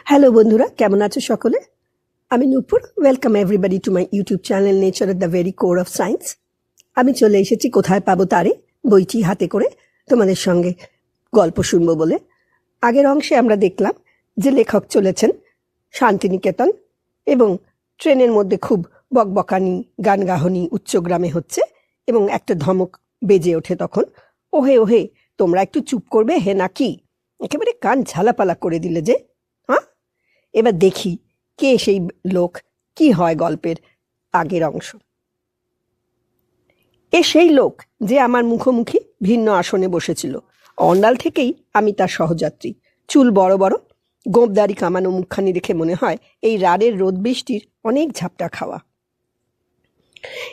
Hello বন্ধুরা, কেমন আছো সকলে? আমি Nupur. Welcome everybody to my YouTube channel nature at the very core of science. আমি চলে এসেছি কোথায় পাবো তারে, বইটি হাতে করে তোমাদের সঙ্গে গল্প শুনবো বলে। আগের অংশে আমরা দেখলাম যে লেখক চলেছেন শান্তিনিকেতন এবং ট্রেনের মধ্যে খুব বকবকানি, গান গাহনি উচ্চগ্রামে হচ্ছে এবং একটা ধমক বেজে ওঠে তখন, ওহে ওহে তোমরা একটু চুপ করবে হে নাকি, একেবারে কান ঝালাপালা করে দিলে যে। হ্যাঁ, এবার দেখি কে সেই লোক, কি হয় গল্পের আগের অংশ। এ সেই লোক যে আমার মুখোমুখি ভিন্ন আসনে বসেছিল। অন্ডাল থেকেই আমি তার সহযাত্রী। চুল বড় বড়, গোঁপদারি কামানো মুখখানি দেখে মনে হয় এই রাড়ের রোদ বৃষ্টির অনেক ঝাপটা খাওয়া।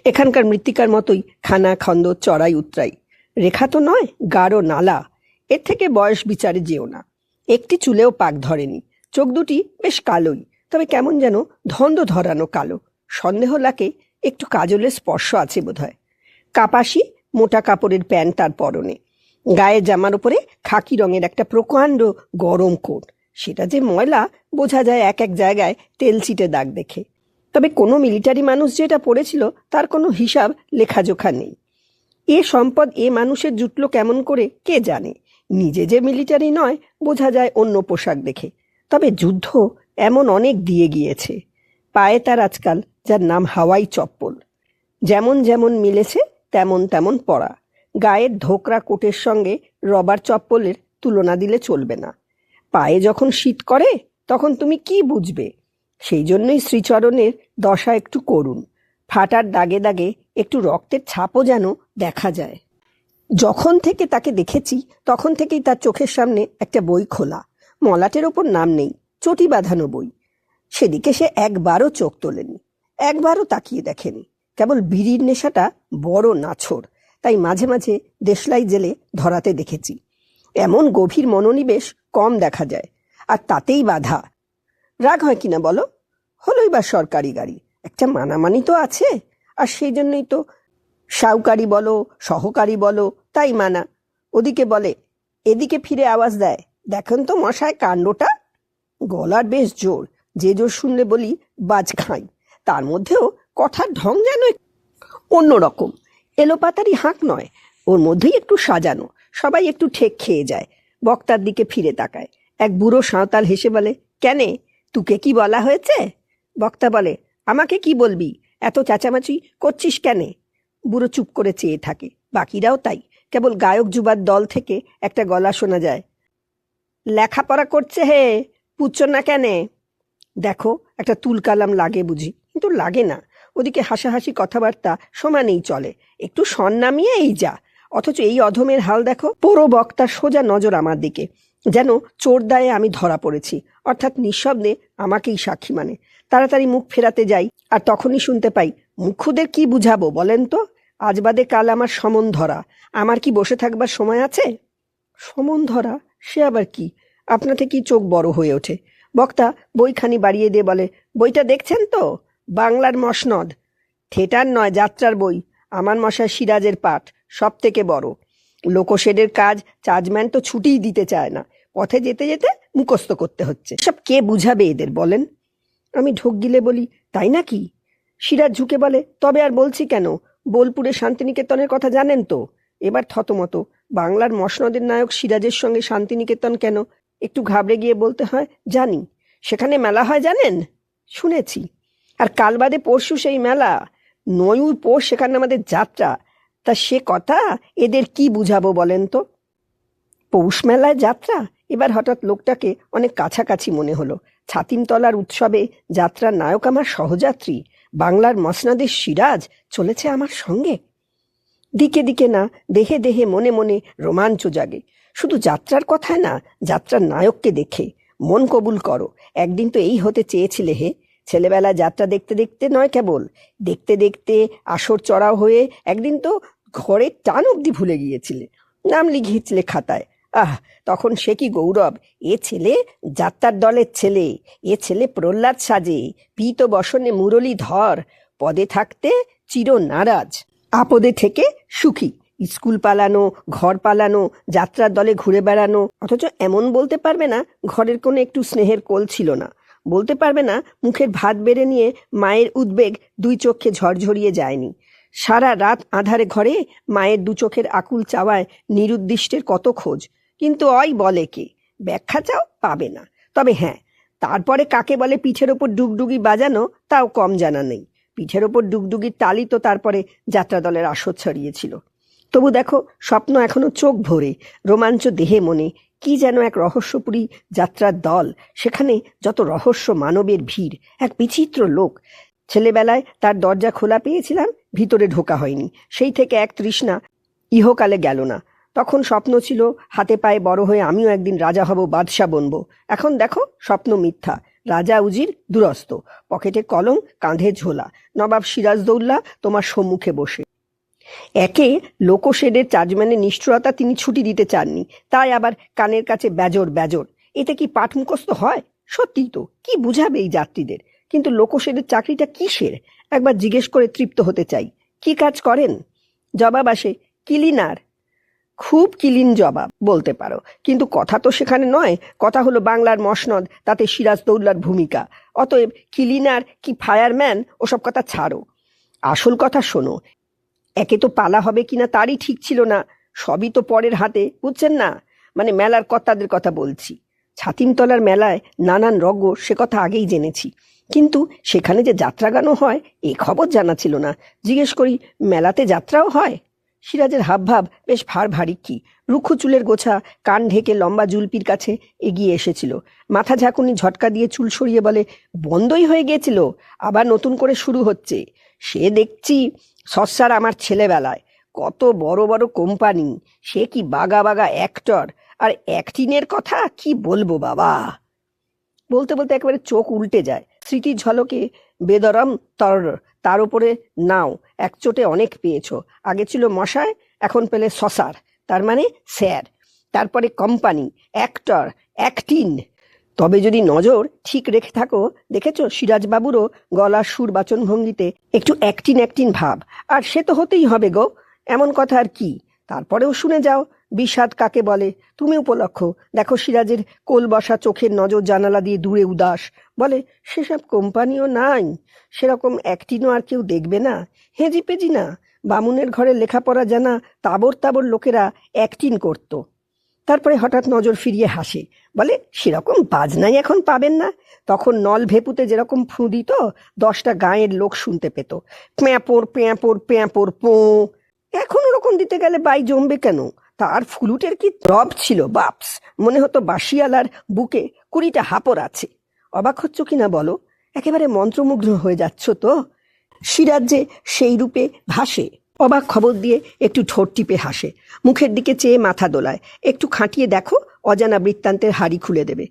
এখানকার মৃত্তিকার মতোই খানা খন্দ চড়াই উতরাই, রেখা তো নয়, গাঢ় নালা। এর থেকে বয়স বিচারে যেও না। একটি চুলেও পাক ধরেনি। চোখ দুটি বেশ কালোই, তবে কেমন যেন ধন্দ ধরানো কালো। সন্দেহ লাগে একটু কাজলের স্পর্শ আছে বোধহয়। কাপাসি মোটা কাপড়ের প্যান্ট তার পরনে, গায়ের জামার উপরে খাকি রঙের একটা প্রকাণ্ড গরম কোট। সেটা যে ময়লা বোঝা যায় এক এক জায়গায় তেল ছিটে দাগ দেখে। তবে কোনো মিলিটারি মানুষ যেটা পড়েছিল তার কোনো হিসাব লেখাজোখা নেই। এ সম্পদ এ মানুষের জুটলো কেমন করে কে জানে। নিজে যে মিলিটারি নয় বোঝা যায় অন্য পোশাক দেখে। তবে যুদ্ধ এমন অনেক দিয়ে গিয়েছে। পায়ে তার আজকাল যার নাম হাওয়াই চপ্পল। যেমন যেমন মিলেছে তেমন তেমন পরা। গায়ের ধোকরা কোটের সঙ্গে রবার চপ্পলের তুলনা দিলে চলবে না। পায়ে যখন শীত করে তখন তুমি কি বুঝবে? সেই জন্যই শ্রীচরণের দশা একটু করুণ। ফাটার দাগে দাগে একটু রক্তের ছাপও যেন দেখা যায়। যখন থেকে তাকে দেখেছি তখন থেকেই তার চোখের সামনে একটা বই খোলা, মলাটের ওপর নাম নেই, চটি বাঁধানো বই। সেদিকে সে একবারও চোখ তোলেনি, একবারও তাকিয়ে দেখেনি। কেবল বিড়ির নেশাটা বড় নাছোড়, তাই মাঝে মাঝে দেশলাই জেলে ধরাতে দেখেছি। এমন গভীর মনোনিবেশ কম দেখা যায়, আর তাতেই বাধা। রাগ হয় কিনা বলো? হলোই বা সরকারি গাড়ি, একটা মানামানি তো আছে। আর সেই জন্যই তো সাউকারি বলো সহকারী বলো তাই মানা। ওদিকে বলে, এদিকে ফিরে আওয়াজ দেয়, দেখেন তো মশায় কাণ্ডটা। গলার বেশ জোর, যে জোর শুনলে বলি বাজ খাই। তার মধ্যেও কথার ঢং যেন অন্যরকম, এলোপাতারি হাঁক নয়, ওর মধ্যেই একটু সাজানো। সবাই একটু ঠেক খেয়ে যায়, বক্তার দিকে ফিরে তাকায়। এক বুড়ো সাঁওতাল হেসে বলে, কেনে, তুকে কি বলা হয়েছে? বক্তা বলে, আমাকে কি বলবি, এত চেঁচামেচি করছিস কেনে? বুড়ো চুপ করে চেয়ে থাকে, বাকিরাও তাই। কেবল গায়ক যুবার দল থেকে একটা গলা শোনা যায়, লেখাপড়া করছে হে, পুচ্ছ না কেনে? দেখো, একটা তুলকালাম লাগে বুঝি, কিন্তু লাগে না। ওদিকে হাসাহাসি কথাবার্তা সমানেই চলে, একটু সন নামিয়ে এই যা। অথচ এই অধমের হাল দেখো। পুরো বক্তার সোজা নজর আমার দিকে, যেন চোর দায়ে আমি ধরা পড়েছি, অর্থাৎ নিঃশব্দে আমাকেই সাক্ষী মানে। তাড়াতাড়ি মুখ ফেরাতে যাই, আর তখনই শুনতে পাই, মুখুদের কি বুঝাবো বলেন তো? আজ বাদে কাল আমার সমন ধরা, আমার কি বসে থাকবার সময় আছে? সমন ধরা সে আবার কি? আপনা থেকেই চোখ বড় হয়ে ওঠে। বক্তা বইখানি বাড়িয়ে দিয়ে বলে, বইটা দেখছেন তো? বাংলার মসনদ, থিয়েটার নয়, যাত্রার বই। আমার মশাই সিরাজের পাঠ, সব থেকে বড়। লোকশেডের কাজ চার্জম্যান তো ছুটিই দিতে চায় না, পথে যেতে যেতে মুখস্থ করতে হচ্ছে। সব কে বুঝাবে এদের বলেন? আমি ঢোক গিলে বলি, তাই নাকি? সিরাজ ঝুঁকে বলে, তবে আর বলছি কেন, বোলপুরে শান্তিনিকেতনের কথা জানেন তো? এবার থতমত, বাংলার মসনদের নায়ক সিরাজের সঙ্গে শান্তিনিকেতন কেন? একটু ঘাবড়ে গিয়ে বলতে হয়, জানি। সেখানে মেলা হয় জানেন? শুনেছি। আর কাল বাদে পরশু সেই মেলা, নয়ুর পৌষ সেখানে আমাদের যাত্রা। তা সে কথা এদের কি বুঝাবো বলেন তো? পৌষ মেলায় যাত্রা? এবার হঠাৎ লোকটাকে অনেক কাছাকাছি মনে হলো। ছাতিমতলার উৎসবে যাত্রার নায়ক আমার সহযাত্রী, বাংলার মসনদের সিরাজ চলেছে আমার সঙ্গে। দিকে দিকে না, দেহে দেহে মনে মনে রোমাঞ্চ জাগে। শুধু যাত্রার কথায় না, যাত্রার নায়ককে দেখে। মন কবুল করো, একদিন তো এই হতে চেয়েছিলে হে। ছেলেবেলা যাত্রা দেখতে দেখতে নয়, কেবল দেখতে দেখতে আসর চড়াও হয়ে একদিন তো ঘরের টান অবধি ভুলে গিয়েছিলে, নাম লিখিয়েছিলে খাতায়। আহ, তখন সে কি গৌরব! এ ছেলে যাত্রার দলের ছেলে, এ ছেলে প্রহ্লাদ সাজে, পীত বসনে মুরলী ধর, পদে থাকতে চির নারাজ, আপদে থেকে সুখী। স্কুল পালানো, ঘর পালানো, যাত্রার দলে ঘুরে বেড়ানো, অথচ এমন বলতে পারবে না ঘরের কোনো একটু স্নেহের কোল ছিল না। বলতে পারবে না মুখের ভাত বেড়ে নিয়ে মায়ের উদ্বেগ দুই চোখে ঝরঝরিয়ে যায়নি। সারা রাত আঁধারে ঘরে মায়ের দু চোখের আকুল চাওয়ায় নিরুদ্দিষ্টের কত খোঁজ, কিন্তু বলে কে, ব্যাখ্যা চাও পাবে না। তবে হ্যাঁ, তারপরে কাকে বলে পিঠের ওপর ডুগডুগি বাজানো তাও কম জানা নেই। পিঠের ওপর ডুগডুগির তালি তো তারপরে যাত্রা দলের আসর ছড়িয়েছিল। তবু দেখো, স্বপ্ন এখনো চোখ ভরে, রোমাঞ্চ দেহে মনে, কি যেন এক রহস্যপুরী যাত্রার দল, সেখানে যত রহস্য, মানবের ভিড়, এক বিচিত্র লোক। ছেলেবেলায় তার দরজা খোলা পেয়েছিলাম, ভিতরে ঢোকা হয়নি। সেই থেকে এক তৃষ্ণা ইহকালে গেল না। তখন স্বপ্ন ছিল হাতে পায়ে বড় হয়ে আমিও একদিন রাজা হব, বাদশা বনব। এখন দেখো, স্বপ্ন মিথ্যা। রাজা উজির দুরস্ত, পকেটে কলম, কাঁধে ঝোলা, নবাব সিরাজদৌল্লা তোমার সম্মুখে বসে। একে লোকশেডের চার্জম্যানের নিষ্ঠুরতা তিনি ছুটি দিতে চাননি, তাই আবার কানের কাছে বেজর বেজর। এতে কি পাঠ মুখস্থ হয়? সত্যিই তো, কি বুঝাবে এই যাত্রীদের? কিন্তু লোকশেডের চাকরিটা কিসের একবার জিজ্ঞেস করে তৃপ্ত হতে চাই। কি কাজ করেন? জবাব আসে, ক্লিনার। খুব ক্লিন জবাব বলতে পারো, কিন্তু কথা তো সেখানে নয়। কথা হলো বাংলার মসনদ, তাতে সিরাজদৌল্লার ভূমিকা। অতএব ক্লিনার কি ফায়ারম্যান ওসব কথা ছাড়ো, আসল কথা শোনো। একে তো পালা হবে কিনা তারই ঠিক ছিল না, সবই তো পরের হাতে, বুঝছেন না? মানে মেলার কর্তাদের কথা বলছি। ছাতিমতলার মেলায় নানান রগর, সে কথা আগেই জেনেছি, কিন্তু সেখানে যে যাত্রা গানও হয় এ খবর জানা ছিল না। জিজ্ঞেস করি, মেলাতে যাত্রাও হয়? সিরাজের হাবভাব বেশ ভারী কি, রুক্ষ চুলের গোছা, কান ঢেকে লম্বা জুলপির কাছে এগিয়ে এসেছিল। মাথা ঝাঁকুনি ঝটকা দিয়ে চুল সরিয়ে বলে, বন্ধই হয়ে গিয়েছিল, আবার নতুন করে শুরু হচ্ছে। সে দেখছি সস্যার আমার ছেলেবেলায়, কত বড় বড় কোম্পানি, সে কি বাগা বাগা অ্যাক্টর, আর অ্যাক্টিংয়ের কথা কি বলবো বাবা। বলতে বলতে একেবারে চোখ উল্টে যায়। স্মৃতির ঝলকে বেদরম তর, তার উপরে নাও, এক চোটে অনেক পেয়েছো। আগে ছিল মশায়, এখন পেলে সসার, তার মানে স্যার। তারপরে কোম্পানি, অ্যাক্টর, অ্যাক্টিং। তবে যদি নজর ঠিক রেখে থাকো, দেখেছো সিরাজবাবুরও গলার সুর বাচনভঙ্গিতে একটু অ্যাক্টিং ভাব। আর সে তো হতেই হবে গো, এমন কথা আর কি। তারপরেও শুনে যাও বিষাদ কাকে বলে। তুমি উপলক্ষ দেখো, সিরাজের কোল বসা চোখের নজর জানালা দিয়ে দূরে উদাস। বলে, সেসব কোম্পানিও নাই, সেরকম অ্যাক্টিংও আর কেউ দেখবে না। হেজি পেজি না, বামুনের ঘরে লেখাপড়া জানা তাবর তাবর লোকেরা অ্যাক্টিং করতো। তারপরে হঠাৎ নজর ফিরিয়ে হাসে, বলে, সেরকম বাজনাই এখন পাবেন না। তখন নল ভেপুতে যেরকম ফুঁ দিত, 10টা গাঁয়ের লোক শুনতে পেত, প্যাঁপোর প্যাঁপোর প্যাঁপোর পো। এখন ওরকম দিতে গেলে বাই জমবে কেন? তার ফুলুটের কি রব ছিল বাপস, মনে হতো বাসিয়ালার বুকে 20টা হাপর আছে। অবাক হচ্ছ কিনা বলো? একেবারে মন্ত্রমুগ্ধ হয়ে যাচ্ছ তো? সিরাজ যে সেই রূপে ভাসে। অবাক খবর দিয়ে একটু ঠোঁট টিপে হাসে, মুখের দিকে চেয়ে মাথা দোলায়। একটু খাটিয়ে দেখো, অজানা বৃত্তান্তের হাড়ি খুলে দেবে।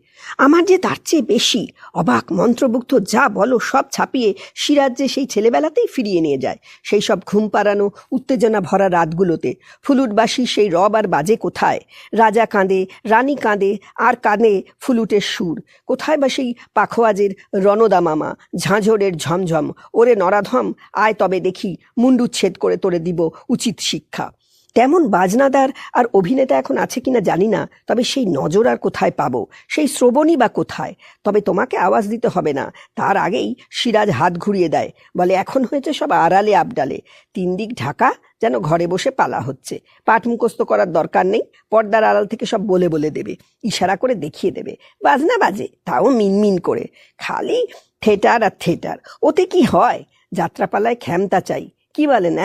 আমার যে তার চেয়ে বেশি অবাক, মন্ত্রমুগ্ধ, যা বলো সব ছাপিয়ে সিরাজ যে সেই ছেলেবেলাতেই ফিরিয়ে নিয়ে যায়, সেই সব ঘুম পাড়ানো উত্তেজনা ভরা রাতগুলোতে। ফুলুটবাসী সেই রব আর বাজে কোথায়? রাজা কাঁদে, রানী কাঁদে, আর কাঁদে ফুলুটের সুর। কোথায় বা সেই পাখোয়াজের রণদা মামা, ঝাঁঝরের ঝমঝম, ওরে নরাধম আয় তবে দেখি, মুন্ডুচ্ছেদ করে তোরে দিব উচিত শিক্ষা। তেমন বাজনাদার আর অভিনেতা এখন আছে কিনা জানি না, তবে সেই নজর আর কোথায় পাবো, সেই শ্রবণই বা কোথায়? তবে তোমাকে আওয়াজ দিতে হবে না, তার আগেই সিরাজ হাত ঘুরিয়ে দেয়, বলে, এখন হয়েছে সব আড়ালে আবডালে, 3 দিক ঢাকা, যেন ঘরে বসে পালা হচ্ছে। পাঠ মুখস্থ করার দরকার নেই, পর্দার আড়াল থেকে সব বলে বলে দেবে, ইশারা করে দেখিয়ে দেবে। বাজনা বাজে, তাও মিনমিন করে, খালি থিয়েটার আর থিয়েটার। ওতে কি হয়? যাত্রাপালায় ক্ষমতা চাই, কি বলেন?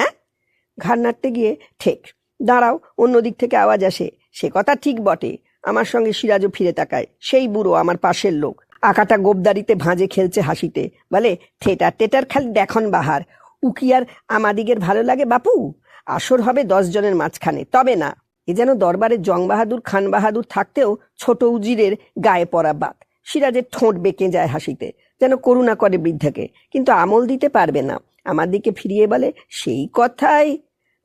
ঘাড় নাড়তে গিয়ে ঠেক, দাঁড়াও, অন্য দিক থেকে আওয়াজ আসে। সে কথা ঠিক বটে। আমার সঙ্গে সিরাজও ফিরে তাকায়, সেই বুড়ো আমার পাশের লোক, আকাটা গোবদারিতে ভাঁজে খেলছে হাসিতে। বলে, থিয়েটার টেটার খালি দেখন বাহার, উকি আর আমাদিগের ভালো লাগে বাপু? আসর হবে 10 জনের মাঝখানে, তবে না। এ যেন দরবারে জং বাহাদুর, খান বাহাদুর থাকতেও ছোট উজিরের গায়ে পড়া বাত। সিরাজের ঠোঁট বেঁকে যায় হাসিতে, যেন করুণা করে বৃদ্ধাকে, কিন্তু আমল দিতে পারবে না। আমার দিকে ফিরিয়ে বলে, সেই কথাই।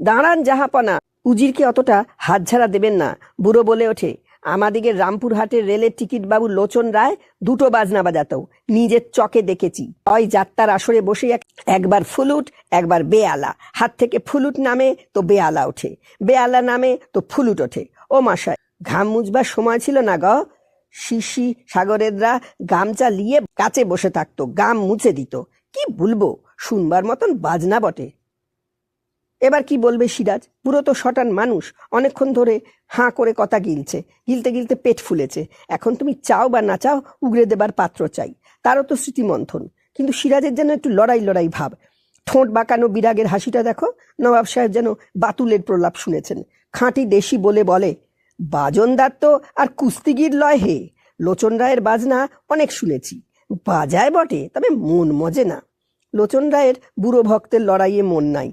দাঁড়ান জাহাপনা, উজিরকে অতটা হাতঝাড়া দেবেন না। বুড়ো বলে ওঠে, আমাদিকে রামপুরহাটের রেলের টিকিট বাবু লোচন রায় দুটো বাজনা বাজাতো, নিজের চকে দেখেছি। ওই যাত্রার আসরে বসে একবার ফুলুট একবার বেয়ালা, হাত থেকে ফুলুট নামে তো বেয়ালা ওঠে, বেয়ালা নামে তো ফুলুট ওঠে। ও মাসায় ঘাম মুছবার সময় ছিল না গ। শিশি সাগরেদরা গামচা লিয়ে কাছে বসে থাকতো, গাম মুছে দিত। কি বলবো, শুনবার মতন বাজনা বটে। এবার কি বলবে সিরাজ? পুরো তো শটান মানুষ, অনেকক্ষণ ধরে হাঁ করে কথা গিলছে, গিলতে গিলতে পেট ফুলেছে। এখন তুমি চাও বা না চাও উগড়ে দেবার পাত্র চাই। তারও তো স্মৃতিমন্থন, কিন্তু সিরাজের যেন একটু লড়াই লড়াই ভাব। ঠোঁট বাঁকানো বিরাগের হাসিটা দেখো। নবাব সাহেব যেন বাতুলের প্রলাপ শুনেছেন। খাঁটি দেশি বলে বলে, বাজনদার তো আর কুস্তিগির লয় হে। লোচন রায়ের বাজনা অনেক শুনেছি, বাজায় বটে, তবে মন মজে না। লোচন রায়ের বুড়ো ভক্তের লড়াইয়ে মন নাই।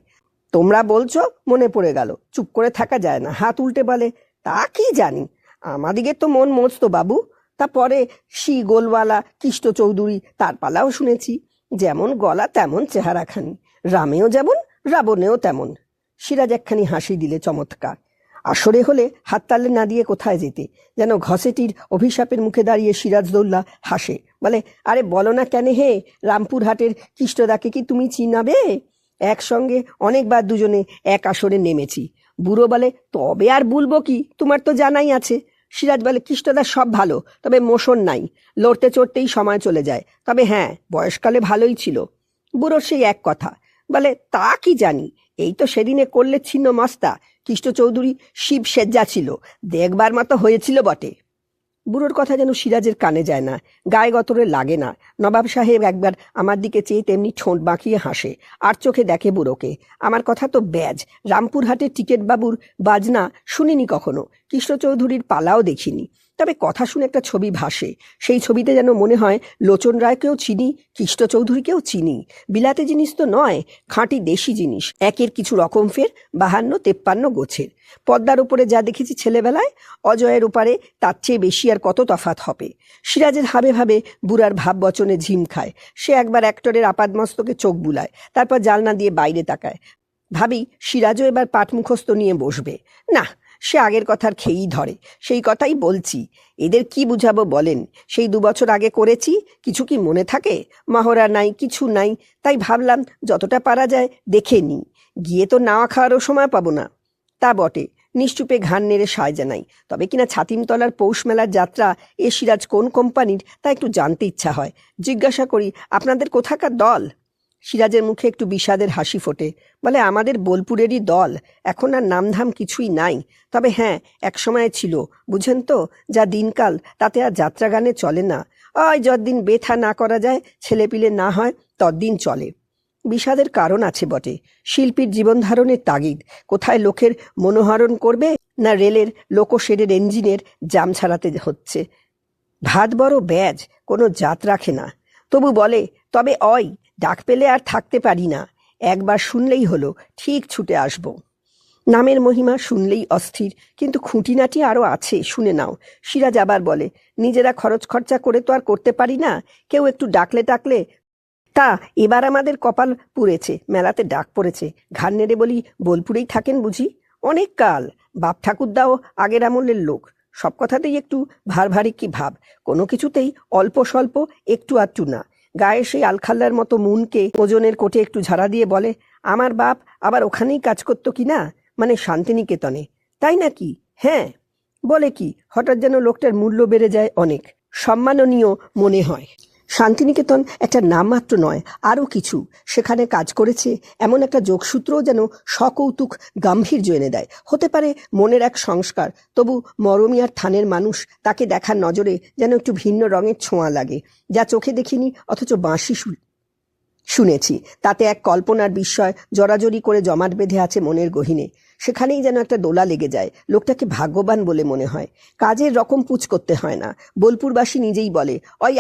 তোমরা বলছো মনে পড়ে গেল, চুপ করে থাকা যায় না। হাত উল্টে বলে, তা কি জানি, আমাদিকে তো মন মজতো বাবু। তারপরে শি গোলওয়ালা কৃষ্ণ চৌধুরী, তার পালাও শুনেছি। যেমন গলা তেমন চেহারাখানি, রামেও যেমন রাবণেও তেমন। সিরাজ একখানি হাসি দিলে চমৎকার। আসরে হলে হাততালে না দিয়ে কোথায় যেতে, যেন ঘসেটির অভিশাপের মুখে দাঁড়িয়ে সিরাজদৌল্লা হাসে, বলে, আরে বলো না কেন হে, রামপুরহাটের কৃষ্ণদাকে কি তুমি চিনাবে? একসঙ্গে অনেকবার দুজনে এক আসরে নেমেছি। বুড়ো বলে, তবে আর বলবো কি, তোমার তো জানাই আছে। সিরাজ বলে, কৃষ্ণদা সব ভালো, তবে মোশন নাই, লড়তে চড়তেই সময় চলে যায়। তবে হ্যাঁ, বয়সকালে ভালোই ছিল। বুড়োর সেই এক কথা। বলে, তা কি জানি, এই তো সেদিনে করলে ছিন্ন মস্তা কৃষ্ণ চৌধুরী শিব সেজ্জা ছিল, দেখবার মতো হয়েছিল বটে। বুড়োর কথা যেন সিরাজের কানে যায় না, গায়ে গতরে লাগে না। নবাব সাহেব একবার আমার দিকে চেয়ে তেমনি ঠোঁট বাঁকিয়ে হাসে, আর চোখে দেখে বুড়োকে। আমার কথা তো ব্যাজ, রামপুরহাটের টিকেট বাবুর বাজনা শুনিনি কখনো, কৃষ্ণ চৌধুরীর পালাও দেখিনি। তবে কথা শুনে একটা ছবি ভাসে, সেই ছবিতে যেন মনে হয় লোচন রায়কেও চিনি, কৃষ্ণ চৌধুরীকেও চিনি। বিলাতে জিনিস তো নয়, খাঁটি দেশি জিনিস, একের কিছু রকম ফের 52-53 গোছের। পদ্মার উপরে যা দেখেছি ছেলেবেলায়, অজয়ের উপারে তার চেয়ে বেশি আর কত তফাৎ হবে। সিরাজের হাবে ভাবে বুড়ার ভাব বচনে ঝিম খায়। সে একবার অ্যাক্টরের আপাদমস্তকে চোখ বুলায়, তারপর জালনা দিয়ে বাইরে তাকায়। ভাবি সিরাজও এবার পাঠ মুখস্থ নিয়ে বসবে। না, সে আগের কথার খেয়েই ধরে। সেই কথাই বলছি, এদের কি বুঝাবো বলেন? সেই 2 বছর আগে করেছি, কিছু কি মনে থাকে? মহড়া নাই, কিছু নাই, তাই ভাবলাম যতটা পারা যায় দেখে নিই। গিয়ে তো নাওয়া খাওয়ারও সময় পাবো না। তা বটে, নিশ্চুপে ঘাড় নেড়ে সায় জানাই। তবে কিনা ছাতিমতলার পৌষ মেলার যাত্রা এ সিরাজ কোন কোম্পানির তা একটু জানতে ইচ্ছা হয়। জিজ্ঞাসা করি, আপনাদের কোথাকার দল? সিরাজের মুখে একটু বিষাদের হাসি ফোটে, বলে, আমাদের বোলপুরেরই দল। এখন আর নামধাম কিছুই নাই। তবে হ্যাঁ, এক সময় ছিল, বুঝেন তো, যা দিনকাল তাতে আর যাত্রা গানে চলে না। ওই যতদিন বেথা না করা যায়, ছেলেপিলে না হয়, ততদিন চলে। বিষাদের কারণ আছে বটে। শিল্পীর জীবন ধারণের তাগিদ, কোথায় লোকের মনোহরণ করবে, না রেলের লোকোশেডের ইঞ্জিনের জাম ছাড়াতে হচ্ছে। ভাত বড় ব্যাজ, কোনো জাত রাখে না। তবু বলে, তবে ডাক পেলে আর থাকতে পারি না, একবার শুনলেই হলো, ঠিক ছুটে আসব। নামের মহিমা শুনলেই অস্থির, কিন্তু খুঁটিনাটি আরও আছে, শুনে নাও। সিরাজ আবার বলে, নিজেরা খরচ খরচা করে তো আর করতে পারি না, কেউ একটু ডাকলে টাকলে। তা এবার আমাদের কপাল পুড়েছে, মেলাতে ডাক পড়েছে। ঘাড় নেড়ে বলি, বোলপুরেই থাকেন বুঝি? অনেক কাল। বাপ ঠাকুরদাও আগের আমলের লোক। সব কথাতেই একটু ভারভারি কি ভাব, কোনো কিছুতেই অল্প স্বল্প, একটু আধটু না। গায়ে সেই আলখাল্লার মতো মুনকে ওজনের কোটে একটু ঝাড়া দিয়ে বলে, আমার বাপ আবার ওখানেই কাজ করতো কি না, মানে শান্তিনিকেতনে। তাই নাকি? হ্যাঁ। বলে কি, হঠাৎ যেন লোকটার মূল্য বেড়ে যায় অনেক, সম্মাননীয় মনে হয়। শান্তিনিকেতন একটা নামমাত্র নয়, আরও কিছু। সেখানে কাজ করেছে এমন একটা যোগসূত্রও যেন সকৌতুক গাম্ভীর্য এনে দেয়। হতে পারে মনের এক সংস্কার, তবু মরমিয়ার থানের মানুষ, তাকে দেখার নজরে যেন একটু ভিন্ন রঙের ছোঁয়া লাগে, যা চোখে দেখিনি অথচ বাঁশি শুনেছি। তাতে এক কল্পনার বিস্ময় জড়াজড়ি করে জমাট বেঁধে আছে মনের গহীনে। সেখানেই যেন একটা দোলা লেগে যায়, লোকটাকে ভাগ্যবান বলে মনে হয়। কাজের রকম পুচ করতে হয় না। বোলপুরবাসী নিজেই বলে,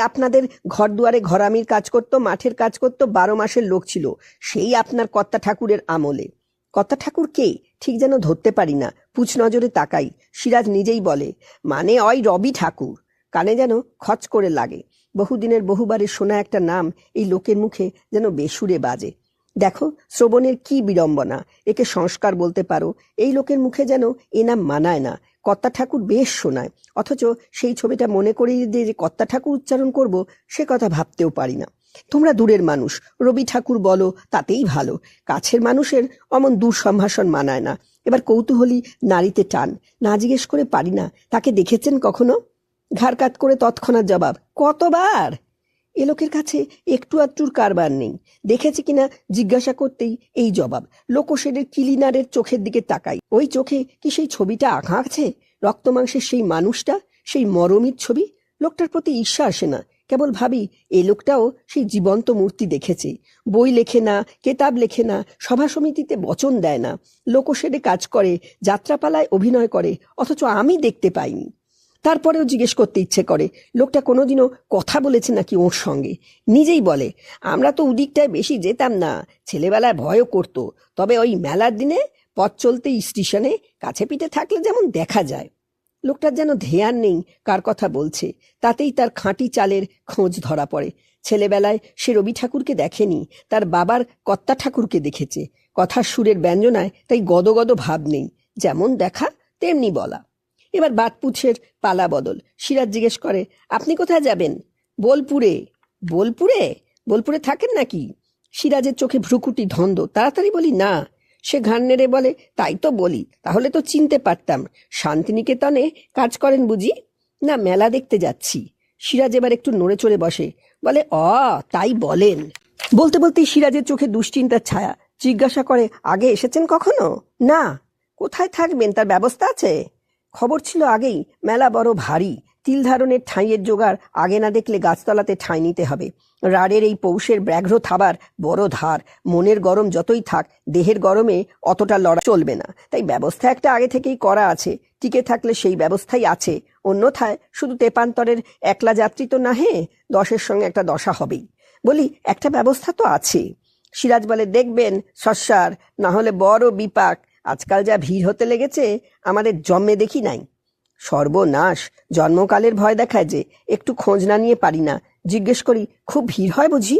আপনাদের ঘর দুয়ারে ঘরামির কাজ করত, মাঠের কাজ করত, 12 মাসের লোক ছিল, সেই আপনার কর্তা ঠাকুরের আমলে। কর্তা ঠাকুর কে ঠিক যেন ধরতে পারি না, পুছ নজরে তাকাই। সিরাজ নিজেই বলে, মানে রবি ঠাকুর। কানে যেন খচ করে লাগে। বহুদিনের বহুবারের শোনা একটা নাম এই লোকের মুখে যেন বেসুরে বাজে। দেখো শ্রবণের কি বিড়ম্বনা, একে সংস্কার বলতে পারো, এই লোকের মুখে যেন এ নাম মানায় না। কর্তা ঠাকুর বেশ শোনায়, অথচ সেই ছবিটা মনে করিয়ে দিয়ে যে কর্তা ঠাকুর উচ্চারণ করব সে কথা ভাবতেও পারি না। তোমরা দূরের মানুষ, রবি ঠাকুর বলো তাতেই ভালো, কাছের মানুষের অমন দূর সম্ভাষণ মানায় না। এবার কৌতূহলী নারীতে টান, না জিজ্ঞেস করে পারি না তাকে দেখেছেন কখনো? ঘাড় কাত করে তৎক্ষণাৎ জবাব, কতবার। এ লোকের কাছে একটু আধটুর কারবার নেই, দেখেছি কিনা জিজ্ঞাসা করতেই এই জবাব। লোকোশেডের ক্লিনারের চোখের দিকে তাকাই, ওই চোখে কি সেই ছবিটা আঁকা আছে? রক্তমাংসের সেই মানুষটা, সেই মরমির ছবি। লোকটার প্রতি ঈর্ষা আসে না, কেবল ভাবি এই লোকটাও সেই জীবন্ত মূর্তি দেখেছে। বই লেখে না, কেতাব লেখে না, সভা সমিতিতে বচন দেয় না, লোকোশেডে কাজ করে, যাত্রাপালায় অভিনয় করে, অথচ আমি দেখতে পাইনি। তারপরেও জিজ্ঞেস করতে ইচ্ছে করে লোকটা কোনোদিনও কথা বলেছে নাকি ওর সঙ্গে। নিজেই বলে, আমরা তো উদিকটায় বেশি যেতাম না, ছেলেবেলায় ভয়ও করতো, তবে ওই মেলার দিনে পথ চলতে স্টেশনে কাছে পিঠে থাকলে যেমন দেখা যায়। লোকটার যেন ধ্যান নেই কার কথা বলছে, তাতেই তার খাঁটি চালের খোঁজ ধরা পড়ে। ছেলেবেলায় সে রবি ঠাকুরকে দেখেনি, তার বাবার কর্তা ঠাকুরকে দেখেছে। কথার সুরের ব্যঞ্জনায় তাই গদগদ ভাব নেই, যেমন দেখা তেমনি বলা। এবার বাতপুছের পালা বদল। সিরাজ জিজ্ঞেস করে, আপনি কোথায় যাবেন? বোলপুরে। বোলপুরে? বোলপুরে থাকেন নাকি? সিরাজের চোখে ভ্রুকুটি ধন্দ, তাড়াতাড়ি বলি না। সে ঘাড় নেড়ে বলে, তাই তো বলি, তাহলে তো চিনতে পারতাম। শান্তিনিকেতনে কাজ করেন বুঝি? না, মেলা দেখতে যাচ্ছি। সিরাজ এবার একটু নড়ে চড়ে বসে, বলে, তাই বলেন। বলতে বলতেই সিরাজের চোখে দুশ্চিন্তার ছায়া। জিজ্ঞাসা করে, আগে এসেছেন কখনো? না। কোথায় থাকবেন তার ব্যবস্থা আছে? খবর ছিল আগেই, মেলা বড় ভারী, তিল ধারণের ঠাঁইয়ের জোগাড় আগে না দেখলে গাছতলাতে ঠাঁই নিতে হবে। রাড়ের এই পৌষের ব্যাঘ্র থাবার বড় ধার, মনের গরম যতই থাক দেহের গরমে অতটা লড়া চলবে না, তাই ব্যবস্থা একটা আগে থেকেই করা আছে। টিকে থাকলে সেই ব্যবস্থাই আছে, অন্যথায় শুধু তেপান্তরের একলা যাত্রী তো নাহে, 10-এর সঙ্গে একটা দশা হবেই। বলি, একটা ব্যবস্থা তো আছে। সিরাজ বলে, দেখবেন সস্যার, না হলে বড় বিপাক। আজকাল যা ভিড় হতে লেগেছে, আমাদের জন্মে দেখি নাই। সর্বনাশ, জন্মকালের ভয় দেখায় যে, একটু খোঁজ না নিয়ে পারি না। জিজ্ঞেস করি, খুব ভিড় হয় বুঝি?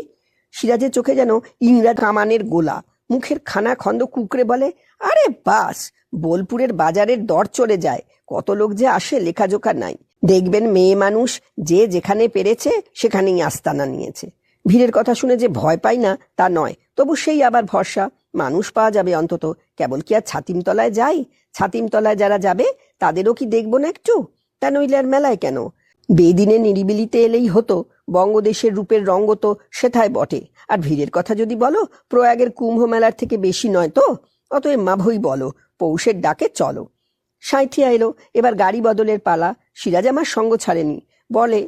সিরাজের চোখে যেন ইংরাজ কামানের গোলা, মুখের খানা খন্দ কুকড়ে বলে, আরে বাস, বোলপুরের বাজারের দর চলে যায়, কত লোক যে আসে লেখাজোখা নাই। দেখবেন মেয়ে মানুষ যে যেখানে পেরেছে সেখানেই আস্তানা নিয়েছে। ভিড়ের কথা শুনে যে ভয় পাই না তা নয়, তবু সেই আবার ভরসা, মানুষ পাওয়া যাবে অন্তত। কেবল কি আর ছাতিমতলায় যাই? ছাতিমতলায় যারা যাবে তাদেরও কি দেখব না একটু? তা নইলে আর মেলায় কেন? বেদিনে নিরিবিলিতে এলেই হতো। বঙ্গদেশের রূপের রঙ্গ তো সেথায় বটে। আর ভিড়ের কথা যদি বলো, প্রয়াগের কুম্ভ মেলার থেকে বেশি নয় তো। অতএব মাভই বলো, পৌষের ডাকে চলো। সাঁইথিয়া এলো, এবার গাড়ি বদলের পালা। সিরাজ আমার সঙ্গ ছাড়েনি, বলে,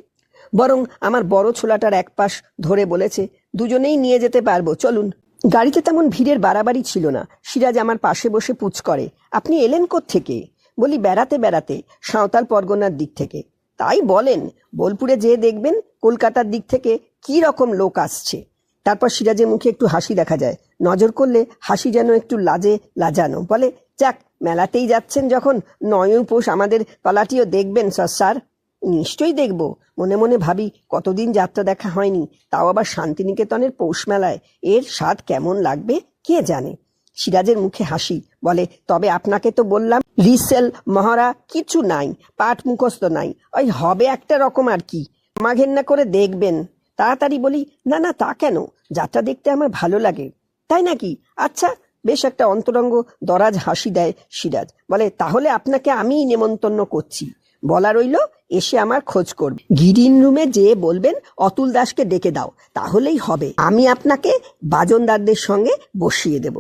বরং আমার বড় ছোলাটার এক পাশ ধরে বলেছে, দুজনেই নিয়ে যেতে পারবো, চলুন। গাড়িতে তেমন ভিড়ের বাড়াবাড়ি ছিল না। সিরাজ আমার পাশে বসে পুছ করে, আপনি এলেন কোত্থেকে? বলি, বেড়াতে বেড়াতে, সাঁওতাল পরগনার দিক থেকে। তাই বলেন? বোলপুরে যেয়ে দেখবেন কলকাতার দিক থেকে কি রকম লোক আসছে। তারপর সিরাজের মুখে একটু হাসি দেখা যায়, নজর করলে হাসি যেন একটু লাজে লাজানো। বলে, যাক, মেলাতেই যাচ্ছেন যখন, নয়পোষ আমাদের পালাটিও দেখবেন স্যার। নিশ্চয়ই দেখব। মনে মনে ভাবি, কতদিন যাত্রা দেখা হয়নি, তাও আবার শান্তিনিকেতনের পৌষ মেলায়, এর স্বাদ কেমন লাগবে কে জানে। সিরাজের মুখে হাসি, বলে, তবে আপনাকে তো বললাম, রিসেল মহড়া কিছু নাই, পাঠ মুখস্থ নাই, ওই হবে একটা রকম আর কি। ঘেন্না করে দেখবেন। তাড়াতাড়ি বলি, না না, তা কেন, যাত্রা দেখতে আমার ভালো লাগে। তাই নাকি? আচ্ছা, বেশ একটা অন্তরঙ্গ দরাজ হাসি দেয় সিরাজ। বলে, তাহলে আপনাকে আমিই নেমন্তন্ন করছি। বলা রইল, এসে আমার খোঁজ করবে। গ্রিন রুমে যেয়ে বলবেন অতুল দাসকে ডেকে দাও, তাহলেই হবে। আমি আপনাকে বাজনদারদের সঙ্গে বসিয়ে দেব।